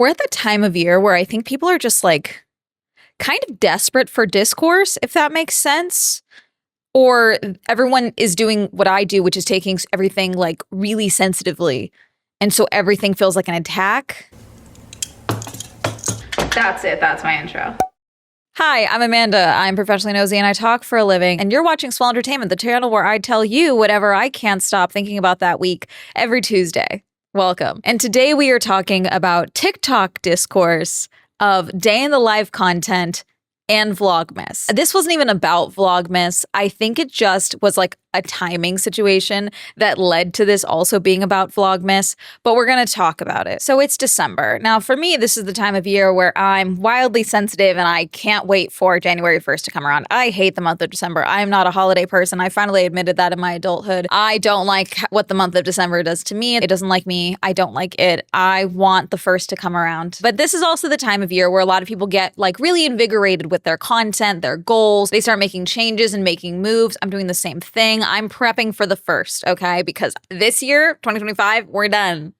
We're at the time of year where I think people are just like kind of desperate for discourse, if that makes sense. Or everyone is doing what I do, which is taking everything like really sensitively. And so everything feels like an attack. That's it. That's my intro. Hi, I'm Amanda. I'm professionally nosy and I talk for a living. And you're watching Swell Entertainment, the channel where I tell you whatever I can't stop thinking about that week every Tuesday. Welcome. And today we are talking about TikTok discourse of day in the life content and Vlogmas. This wasn't even about Vlogmas. I think it just was like a timing situation that led to this also being about Vlogmas, but we're going to talk about it. So it's December. Now for me, this is the time of year where I'm wildly sensitive and I can't wait for January 1st to come around. I hate the month of December. I am not a holiday person. I finally admitted that in my adulthood. I don't like what the month of December does to me. It doesn't like me. I don't like it. I want the first to come around. But this is also the time of year where a lot of people get like really invigorated with their content, their goals. They start making changes and making moves. I'm doing the same thing. I'm prepping for the first, okay? Because this year, 2025, we're done.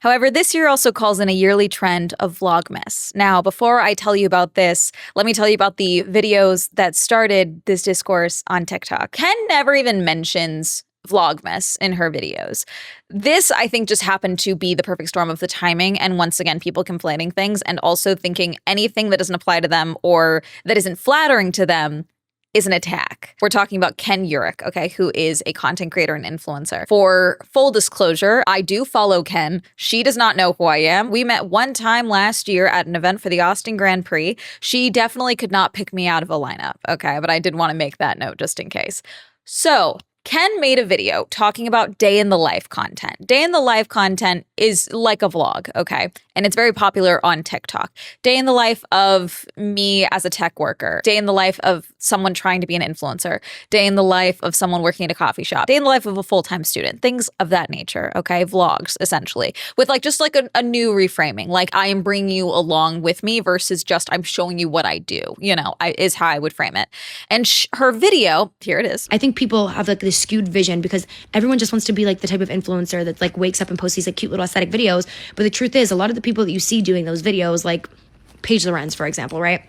However, this year also calls in a yearly trend of Vlogmas. Now, before I tell you about this, let me tell you about the videos that started this discourse on TikTok. Ken never even mentions Vlogmas in her videos. This, I think, just happened to be the perfect storm of the timing. And once again, people complaining things and also thinking anything that doesn't apply to them or that isn't flattering to them is an attack. We're talking about Ken Urich, okay, who is a content creator and influencer. For full disclosure, I do follow Ken. She does not know who I am. We met one time last year at an event for the Austin Grand Prix. She definitely could not pick me out of a lineup, okay, but I did want to make that note just in case. So Ken made a video talking about day in the life content. Day in the life content is like a vlog, okay? And it's very popular on TikTok. Day in the life of me as a tech worker. Day in the life of someone trying to be an influencer. Day in the life of someone working at a coffee shop. Day in the life of a full-time student. Things of that nature, okay? Vlogs, essentially. With like just like a new reframing. Like I am bringing you along with me versus just I'm showing you what I do, you know, is how I would frame it. And her video, here it is. I think people have like this skewed vision because everyone just wants to be like the type of influencer that like wakes up and posts these like cute little aesthetic videos. But the truth is a lot of the people that you see doing those videos, like Paige Lorenz, for example, right?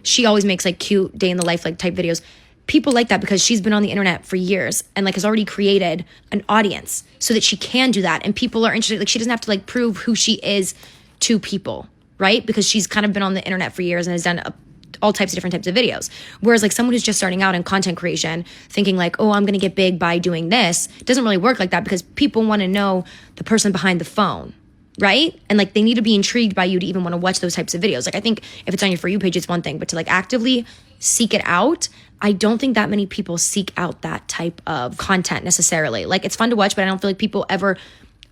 She always makes like cute day in the life like type videos. People like that because she's been on the internet for years and like has already created an audience so that she can do that. And people are interested. Like she doesn't have to like prove who she is to people, right? Because she's kind of been on the internet for years and has done all types of different types of videos. Whereas like someone who's just starting out in content creation thinking like, oh, I'm going to get big by doing this, doesn't really work like that because people want to know the person behind the phone, right? And like they need to be intrigued by you to even want to watch those types of videos. Like I think if it's on your For You page, it's one thing, but to like actively seek it out, I don't think that many people seek out that type of content necessarily. Like it's fun to watch, but I don't feel like people ever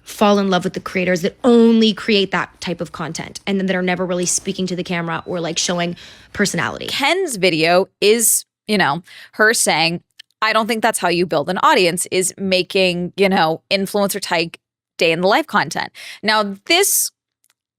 fall in love with the creators that only create that type of content and then that are never really speaking to the camera or like showing personality. Ken's video is, you know, her saying, I don't think that's how you build an audience, is making, you know, influencer type day in the life content. Now, this,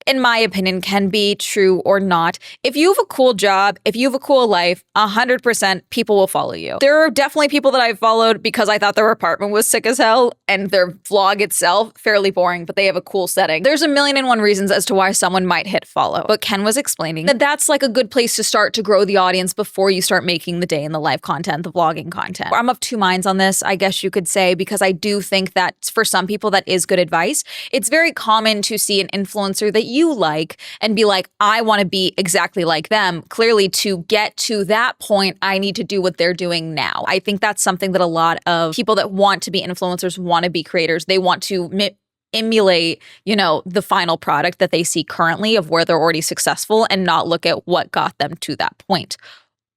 in my opinion, can be true or not. If you have a cool job, if you have a cool life, 100% people will follow you. There are definitely people that I followed because I thought their apartment was sick as hell and their vlog itself fairly boring, but they have a cool setting. There's a million and one reasons as to why someone might hit follow. But Ken was explaining that that's like a good place to start to grow the audience before you start making the day in the life content, the vlogging content. I'm of two minds on this, I guess you could say, because I do think that for some people that is good advice. It's very common to see an influencer that you like and be like, I want to be exactly like them. Clearly, to get to that point, I need to do what they're doing now. I think that's something that a lot of people that want to be influencers want to be creators. They want to emulate, you know, the final product that they see currently of where they're already successful and not look at what got them to that point.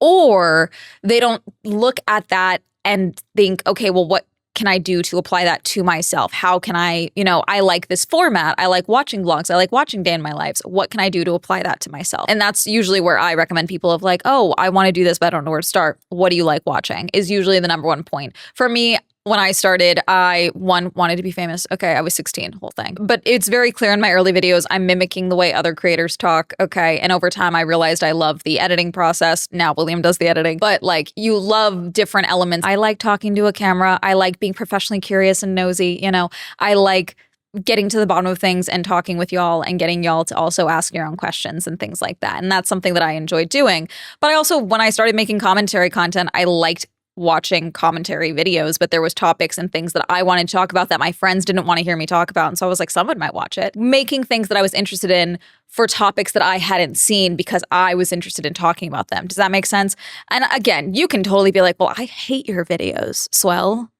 Or they don't look at that and think, okay, well, what can I do to apply that to myself? How can I, you know, I like this format. I like watching vlogs. I like watching day in my lives. What can I do to apply that to myself? And that's usually where I recommend people of like, oh, I want to do this, but I don't know where to start. What do you like watching? Is usually the number one point. For me, when I started, I wanted to be famous. Okay, I was 16, whole thing. But it's very clear in my early videos, I'm mimicking the way other creators talk, okay? And over time, I realized I love the editing process. Now William does the editing. But like, you love different elements. I like talking to a camera. I like being professionally curious and nosy, you know? I like getting to the bottom of things and talking with y'all and getting y'all to also ask your own questions and things like that. And that's something that I enjoy doing. But I also, when I started making commentary content, I liked watching commentary videos, but there was topics and things that I wanted to talk about that my friends didn't want to hear me talk about. And so I was like, someone might watch it. Making things that I was interested in for topics that I hadn't seen because I was interested in talking about them. Does that make sense? And again, you can totally be like, well, I hate your videos, Swell.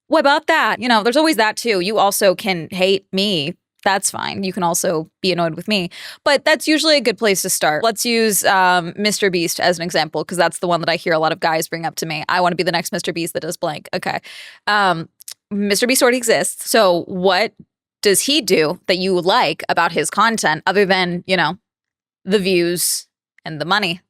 What about that? You know, there's always that too. You also can hate me. That's fine. You can also be annoyed with me. But that's usually a good place to start. Let's use Mr. Beast as an example, because that's the one that I hear a lot of guys bring up to me. I want to be the next Mr. Beast that does blank. Okay. Mr. Beast already exists. So what does he do that you like about his content other than, you know, the views and the money?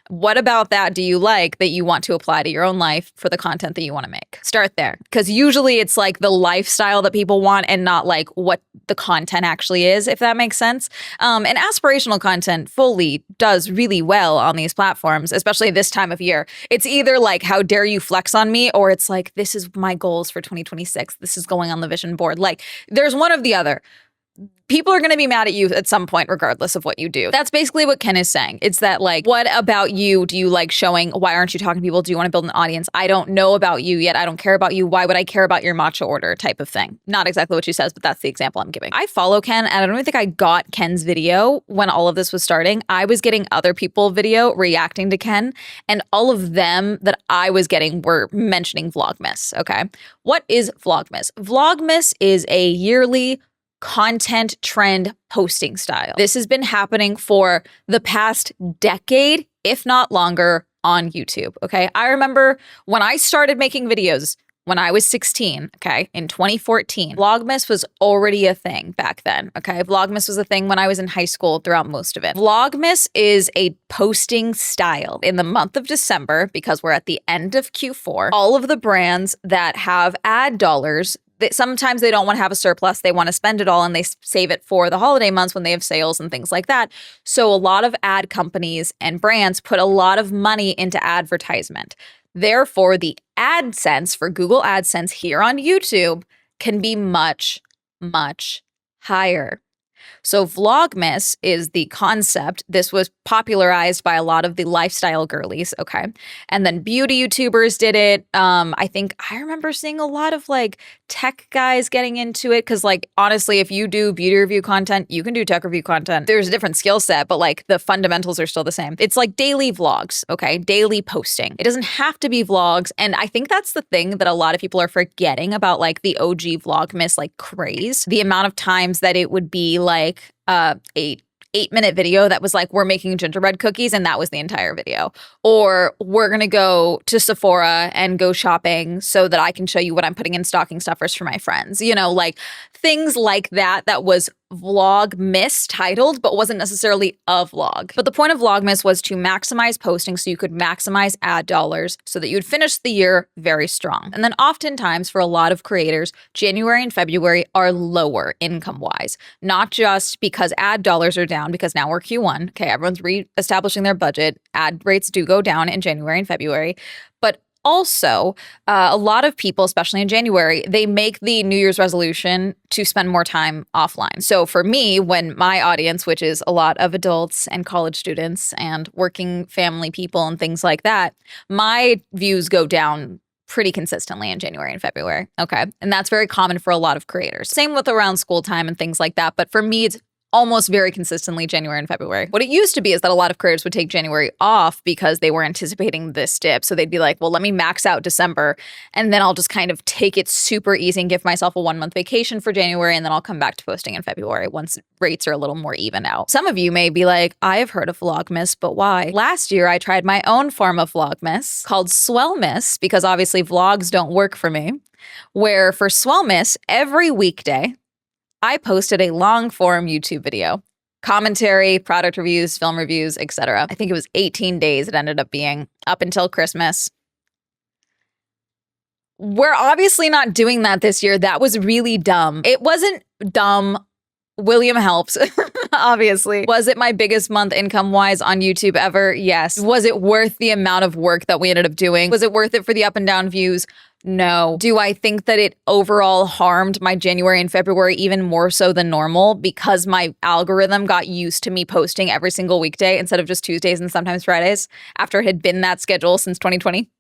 What about that do you like that you want to apply to your own life for the content that you want to make? Start there. Because usually it's like the lifestyle that people want and not like what the content actually is, if that makes sense. And aspirational content fully does really well on these platforms, especially this time of year. It's either like, how dare you flex on me? Or it's like, this is my goals for 2026. This is going on the vision board. Like, there's one of the other. People are going to be mad at you at some point, regardless of what you do. That's basically what Ken is saying. It's that, like, what about you do you like showing? Why aren't you talking to people? Do you want to build an audience? I don't know about you yet. I don't care about you. Why would I care about your matcha order type of thing? Not exactly what she says, but that's the example I'm giving. I follow Ken, and I don't even think I got Ken's video when all of this was starting. I was getting other people video reacting to Ken, and all of them that I was getting were mentioning Vlogmas, okay? What is Vlogmas? Vlogmas is a yearly content trend posting style. This has been happening for the past decade, if not longer, on YouTube, okay? I remember when I started making videos when I was 16, okay, in 2014, Vlogmas was already a thing back then, okay? Vlogmas was a thing when I was in high school throughout most of it. Vlogmas is a posting style. In the month of December, because we're at the end of Q4, all of the brands that have ad dollars, sometimes they don't want to have a surplus. They want to spend it all and they save it for the holiday months when they have sales and things like that. So a lot of ad companies and brands put a lot of money into advertisement. Therefore, the AdSense for Google AdSense here on YouTube can be much, much higher. So Vlogmas is the concept. This was popularized by a lot of the lifestyle girlies, okay? And then beauty YouTubers did it. I think I remember seeing a lot of like tech guys getting into it because, like, honestly, if you do beauty review content, you can do tech review content. There's a different skill set, but like the fundamentals are still the same. It's like daily vlogs, okay? Daily posting. It doesn't have to be vlogs. And I think that's the thing that a lot of people are forgetting about, like the OG Vlogmas like craze. The amount of times that it would be like a 8-minute video that was like, we're making gingerbread cookies, and that was the entire video. Or we're gonna go to Sephora and go shopping so that I can show you what I'm putting in stocking stuffers for my friends. You know, like things like that, that was Vlogmas titled, but wasn't necessarily a vlog. But the point of Vlogmas was to maximize posting so you could maximize ad dollars so that you'd finish the year very strong. And then oftentimes for a lot of creators, January and February are lower income-wise, not just because ad dollars are down because now we're Q1. Okay, everyone's re-establishing their budget. Ad rates do go down in January and February, but also, a lot of people, especially in January, they make the New Year's resolution to spend more time offline. So for me, when my audience, which is a lot of adults and college students and working family people and things like that, my views go down pretty consistently in January and February. Okay. And that's very common for a lot of creators. Same with around school time and things like that. But for me, it's almost very consistently January and February. What it used to be is that a lot of creators would take January off because they were anticipating this dip. So they'd be like, well, let me max out December and then I'll just kind of take it super easy and give myself a 1-month vacation for January, and then I'll come back to posting in February once rates are a little more even out. Some of you may be like, I have heard of Vlogmas, but why? Last year, I tried my own form of Vlogmas called Swellmas, because obviously vlogs don't work for me, where for Swellmas, every weekday, I posted a long-form YouTube video, commentary, product reviews, film reviews, etc. I think it was 18 days it ended up being, up until Christmas. We're obviously not doing that this year. That was really dumb. It wasn't dumb. William helps, obviously. Was it my biggest month income-wise on YouTube ever? Yes. Was it worth the amount of work that we ended up doing? Was it worth it for the up and down views? No. Do I think that it overall harmed my January and February even more so than normal because my algorithm got used to me posting every single weekday instead of just Tuesdays and sometimes Fridays after it had been that schedule since 2020?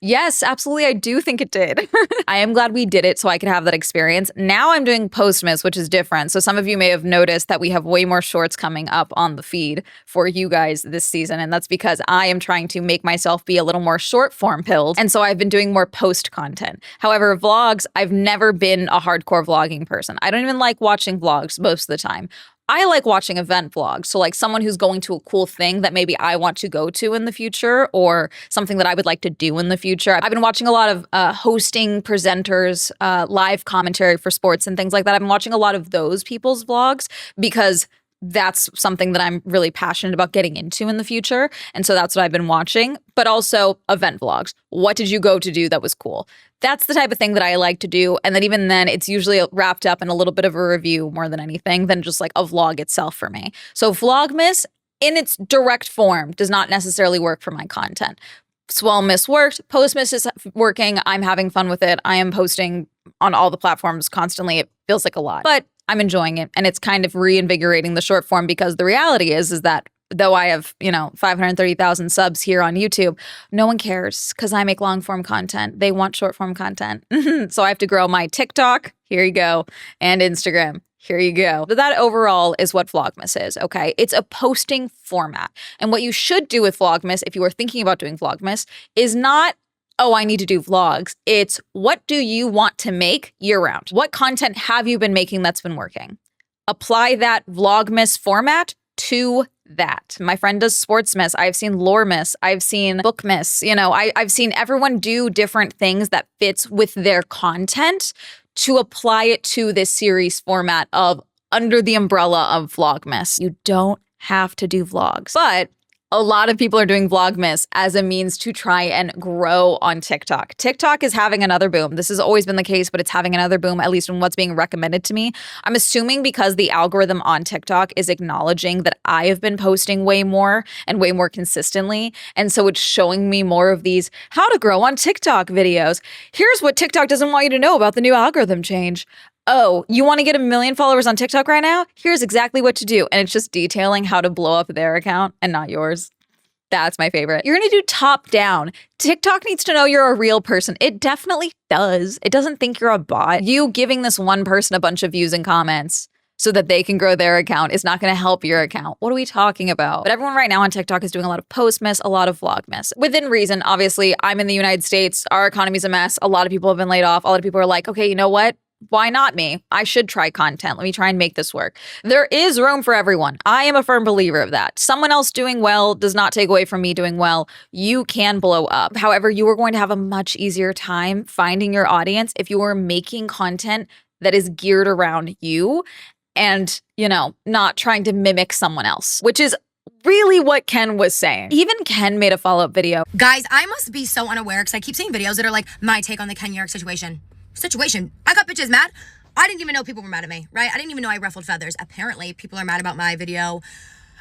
Yes, absolutely. I do think it did. I am glad we did it so I could have that experience. Now I'm doing Postmas, which is different. So some of you may have noticed that we have way more shorts coming up on the feed for you guys this season. And that's because I am trying to make myself be a little more short form pilled. And so I've been doing more post content. However, vlogs, I've never been a hardcore vlogging person. I don't even like watching vlogs most of the time. I like watching event vlogs. So like someone who's going to a cool thing that maybe I want to go to in the future or something that I would like to do in the future. I've been watching a lot of hosting presenters, live commentary for sports and things like that. I've been watching a lot of those people's vlogs because that's something that I'm really passionate about getting into in the future. And so that's what I've been watching, but also event vlogs. What did you go to do that was cool? That's the type of thing that I like to do. And then even then, it's usually wrapped up in a little bit of a review more than anything than just like a vlog itself for me. So Vlogmas in its direct form does not necessarily work for my content. Swellmas worked. Postmas is working. I'm having fun with it. I am posting on all the platforms constantly. It feels like a lot, but I'm enjoying it. And it's kind of reinvigorating the short form because the reality is that though I have, 530,000 subs here on YouTube, no one cares because I make long form content. They want short form content. So I have to grow my TikTok. Here you go. And Instagram. Here you go. But that overall is what Vlogmas is, okay? It's a posting format. And what you should do with Vlogmas, if you are thinking about doing Vlogmas, is not, oh, I need to do vlogs. It's what do you want to make year round? What content have you been making that's been working? Apply that Vlogmas format to that. My friend does Sportsmas. I've seen Loremas. I've seen Bookmas. I've seen everyone do different things that fits with their content to apply it to this series format of under the umbrella of Vlogmas. You don't have to do vlogs, but a lot of people are doing Vlogmas as a means to try and grow on TikTok. TikTok is having another boom. This has always been the case, but it's having another boom, at least in what's being recommended to me. I'm assuming because the algorithm on TikTok is acknowledging that I have been posting way more and way more consistently. And so it's showing me more of these how to grow on TikTok videos. Here's what TikTok doesn't want you to know about the new algorithm change. Oh, you want to get 1 million followers on TikTok right now? Here's exactly what to do. And it's just detailing how to blow up their account and not yours. That's my favorite. You're going to do top down. TikTok needs to know you're a real person. It definitely does. It doesn't think you're a bot. You giving this one person a bunch of views and comments so that they can grow their account is not going to help your account. What are we talking about? But everyone right now on TikTok is doing a lot of Postmas, a lot of Vlogmas. Within reason, obviously, I'm in the United States. Our economy's a mess. A lot of people have been laid off. A lot of people are like, okay, you know what? Why not me? I should try content. Let me try and make this work. There is room for everyone. I am a firm believer of that. Someone else doing well does not take away from me doing well. You can blow up. However, you are going to have a much easier time finding your audience if you are making content that is geared around you and, not trying to mimic someone else, which is really what Ken was saying. Even Ken made a follow-up video. Guys, I must be so unaware because I keep seeing videos that are like my take on the Ken York situation. I got bitches mad. I didn't even know people were mad at me, right? I didn't even know I ruffled feathers. Apparently, people are mad about my video.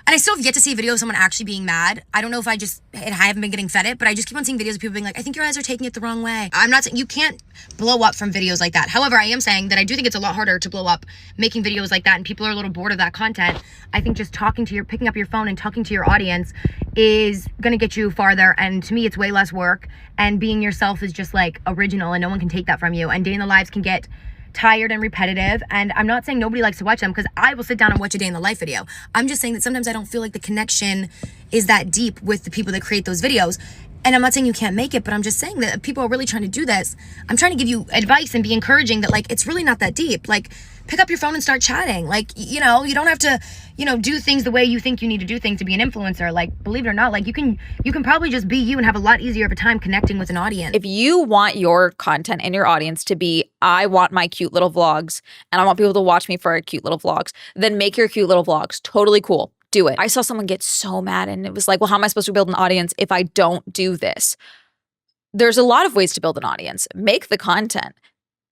And I still have yet to see a video of someone actually being mad. I don't know if I haven't been getting fed it, but I just keep on seeing videos of people being like, I think your eyes are taking it the wrong way. I'm not saying you can't blow up from videos like that. However, I am saying that I do think it's a lot harder to blow up making videos like that, and people are a little bored of that content. I think just picking up your phone and talking to your audience is going to get you farther. And to me, it's way less work. And being yourself is just like original, and no one can take that from you. And day in the lives can get tired and repetitive, and I'm not saying nobody likes to watch them because I will sit down and watch a day in the life video. I'm just saying that sometimes I don't feel like the connection is that deep with the people that create those videos. And I'm not saying you can't make it, but I'm just saying that if people are really trying to do this, I'm trying to give you advice and be encouraging that like it's really not that deep. Like pick up your phone and start chatting. Like, you don't have to, do things the way you think you need to do things to be an influencer. Like, believe it or not, like you can probably just be you and have a lot easier of a time connecting with an audience. If you want your content and your audience to be, I want my cute little vlogs and I want people to watch me for our cute little vlogs, then make your cute little vlogs. Totally cool. Do it. I saw someone get so mad and it was like, well, how am I supposed to build an audience if I don't do this? There's a lot of ways to build an audience. Make the content.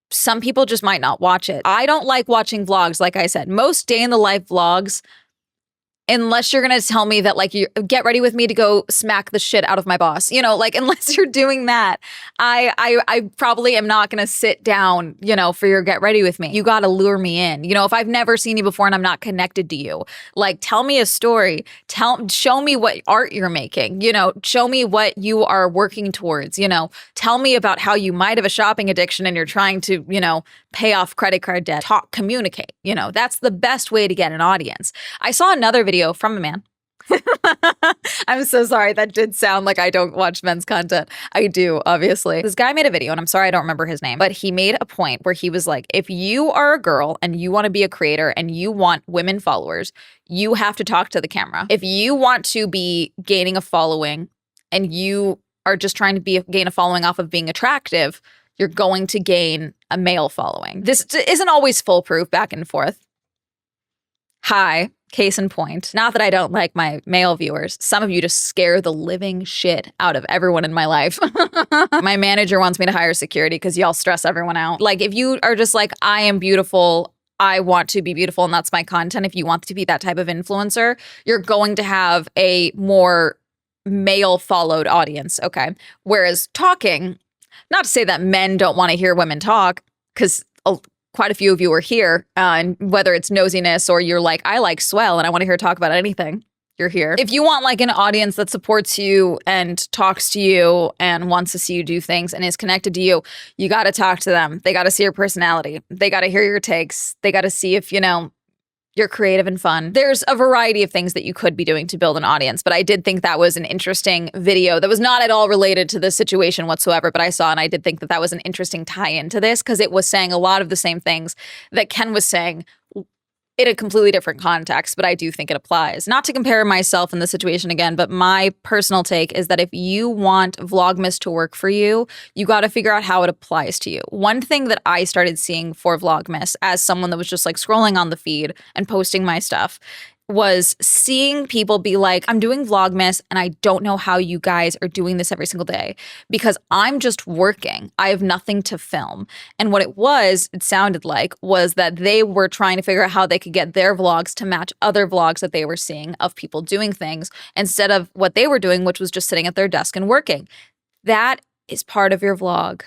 Some people just might not watch it. I don't like watching vlogs. Like I said, most day in the life vlogs, unless you're going to tell me that like you get ready with me to go smack the shit out of my boss, you know, like unless you're doing that, I probably am not going to sit down, you know, for your get ready with me. You got to lure me in. You know, if I've never seen you before and I'm not connected to you, like tell me a story, show me what art you're making, you know, show me what you are working towards, you know, tell me about how you might have a shopping addiction and you're trying to, you know, pay off credit card debt. Talk, communicate, you know, that's the best way to get an audience. I saw another video from a man. I'm so sorry. That did sound like I don't watch men's content. I do, obviously. This guy made a video, and I'm sorry I don't remember his name, but he made a point where he was like, if you are a girl and you want to be a creator and you want women followers, you have to talk to the camera. If you want to be gaining a following and you are just trying to gain a following off of being attractive, you're going to gain a male following. This isn't always foolproof back and forth. Hi. Case in point, not that I don't like my male viewers. Some of you just scare the living shit out of everyone in my life. My manager wants me to hire security because y'all stress everyone out. Like if you are just like, I am beautiful, I want to be beautiful, and that's my content. If you want to be that type of influencer, you're going to have a more male followed audience. Okay. Whereas talking, not to say that men don't want to hear women talk, because quite a few of you are here, and whether it's nosiness or you're like, I like Swell and I want to hear her talk about anything, you're here. If you want like an audience that supports you and talks to you and wants to see you do things and is connected to you, you got to talk to them. They got to see your personality. They got to hear your takes. They got to see if, you know, you're creative and fun. There's a variety of things that you could be doing to build an audience, but I did think that was an interesting video that was not at all related to this situation whatsoever, but I saw and I did think that that was an interesting tie-in to this because it was saying a lot of the same things that Ken was saying in a completely different context, but I do think it applies. Not to compare myself in the situation again, but my personal take is that if you want Vlogmas to work for you, you got to figure out how it applies to you. One thing that I started seeing for Vlogmas as someone that was just like scrolling on the feed and posting my stuff was seeing people be like, I'm doing Vlogmas and I don't know how you guys are doing this every single day because I'm just working. I have nothing to film. And what it sounded like, was that they were trying to figure out how they could get their vlogs to match other vlogs that they were seeing of people doing things instead of what they were doing, which was just sitting at their desk and working. That is part of your vlog.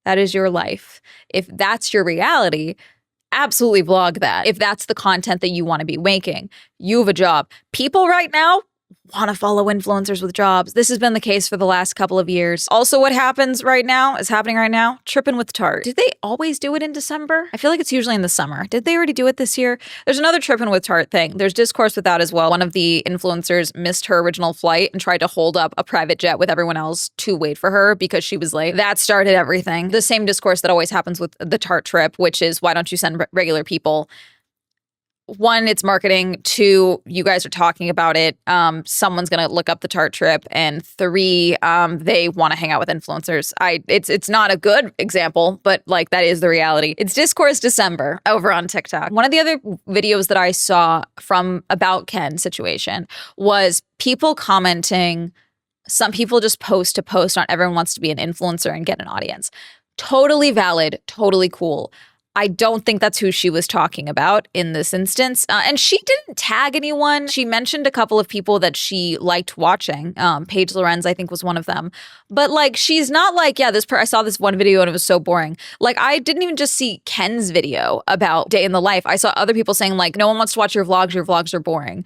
That is your life. If that's your reality, absolutely vlog that. If that's the content that you want to be making, you have a job. People right now want to follow influencers with jobs. This has been the case for the last couple of years. Also, what is happening right now, tripping with Tarte. Did they always do it in December? I feel like it's usually in the summer. Did they already do it this year? There's another tripping with Tarte thing. There's discourse with that as well. One of the influencers missed her original flight and tried to hold up a private jet with everyone else to wait for her because she was late. That started everything. The same discourse that always happens with the Tarte trip, which is why don't you send regular people? One, it's marketing. Two, you guys are talking about it. Someone's going to look up the Tarte trip. And three, they want to hang out with influencers. It's not a good example, but like that is the reality. It's Discourse December over on TikTok. One of the other videos that I saw from about Ken's situation was people commenting. Some people just post to post. Not everyone wants to be an influencer and get an audience. Totally valid. Totally cool. I don't think that's who she was talking about in this instance. And she didn't tag anyone. She mentioned a couple of people that she liked watching. Paige Lorenz, I think, was one of them. But like, she's not like, yeah, I saw this one video and it was so boring. Like, I didn't even just see Ken's video about day in the life. I saw other people saying like, no one wants to watch your vlogs are boring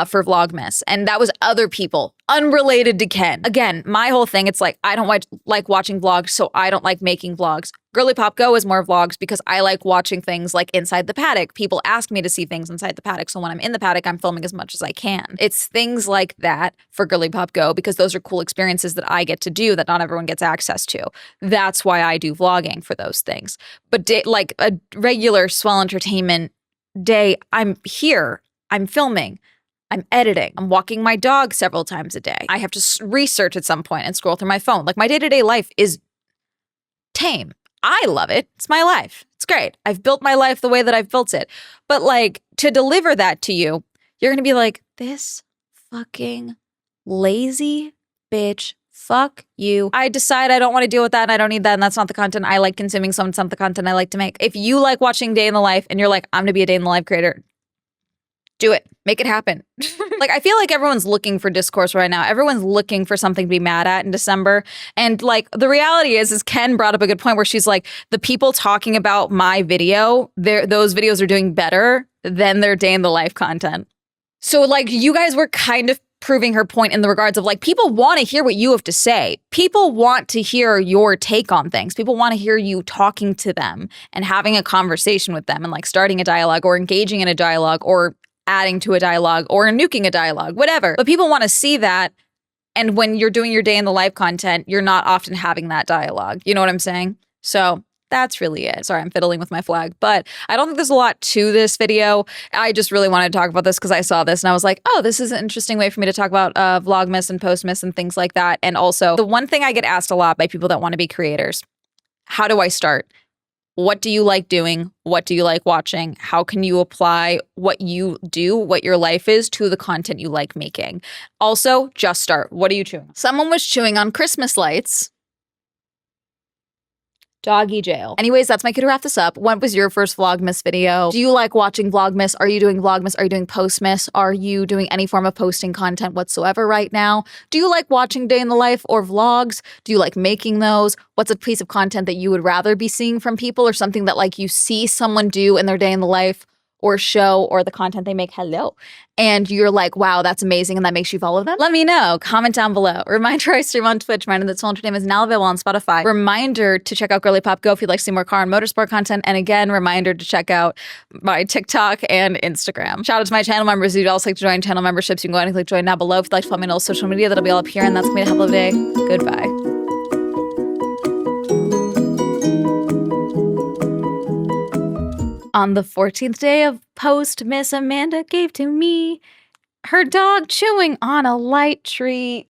for Vlogmas. And that was other people unrelated to Ken. Again, my whole thing, it's like, I don't like watching vlogs, so I don't like making vlogs. Girly Pop Go is more vlogs because I like watching things like inside the paddock. People ask me to see things inside the paddock. So when I'm in the paddock, I'm filming as much as I can. It's things like that for Girly Pop Go because those are cool experiences that I get to do that not everyone gets access to. That's why I do vlogging for those things. But like a regular Swell Entertainment day, I'm here, I'm filming, I'm editing, I'm walking my dog several times a day. I have to research at some point and scroll through my phone. Like my day-to-day life is tame. I love it. It's my life. It's great. I've built my life the way that I've built it. But like to deliver that to you, you're going to be like, this fucking lazy bitch. Fuck you. I decide I don't want to deal with that and I don't need that and that's not the content I like consuming, so it's not the content I like to make. If you like watching day in the life and you're like, I'm going to be a day in the life creator, Do it. Make it happen. Like, I feel like everyone's looking for discourse right now. Everyone's looking for something to be mad at in December. And like, the reality is Ken brought up a good point where she's like, the people talking about my video, those videos are doing better than their day in the life content. So like, you guys were kind of proving her point in the regards of like, people want to hear what you have to say. People want to hear your take on things. People want to hear you talking to them and having a conversation with them and like starting a dialogue or engaging in a dialogue or adding to a dialogue or nuking a dialogue, whatever. But people want to see that. And when you're doing your day in the life content, you're not often having that dialogue. You know what I'm saying? So that's really it. Sorry, I'm fiddling with my flag, but I don't think there's a lot to this video. I just really wanted to talk about this because I saw this and I was like, oh, this is an interesting way for me to talk about Vlogmas and Postmas and things like that. And also, the one thing I get asked a lot by people that want to be creators, how do I start? What do you like doing? What do you like watching? How can you apply what you do, what your life is, to the content you like making? Also, just start. What are you chewing? Someone was chewing on Christmas lights. Doggy jail. Anyways, that's my cue to wrap this up. What was your first Vlogmas video? Do you like watching Vlogmas? Are you doing Vlogmas? Are you doing Postmas? Are you doing any form of posting content whatsoever right now? Do you like watching day in the life or vlogs? Do you like making those? What's a piece of content that you would rather be seeing from people or something that like you see someone do in their day in the life or show or the content they make, and you're like, wow, that's amazing, and that makes you follow them? Let me know. Comment down below. Reminder, I stream on Twitch. Reminder that Swell Entertainment is now available on Spotify. Reminder to check out Girly Pop Go if you'd like to see more car and motorsport content. And again, reminder to check out my TikTok and Instagram. Shout out to my channel members. If you'd also like to join channel memberships, you can go ahead and click join down below. If you'd like to follow me on all social media, that'll be all up here. And that's going to be a hell of a day. Goodbye. On the 14th day of post, Miss Amanda gave to me her dog chewing on a light treat.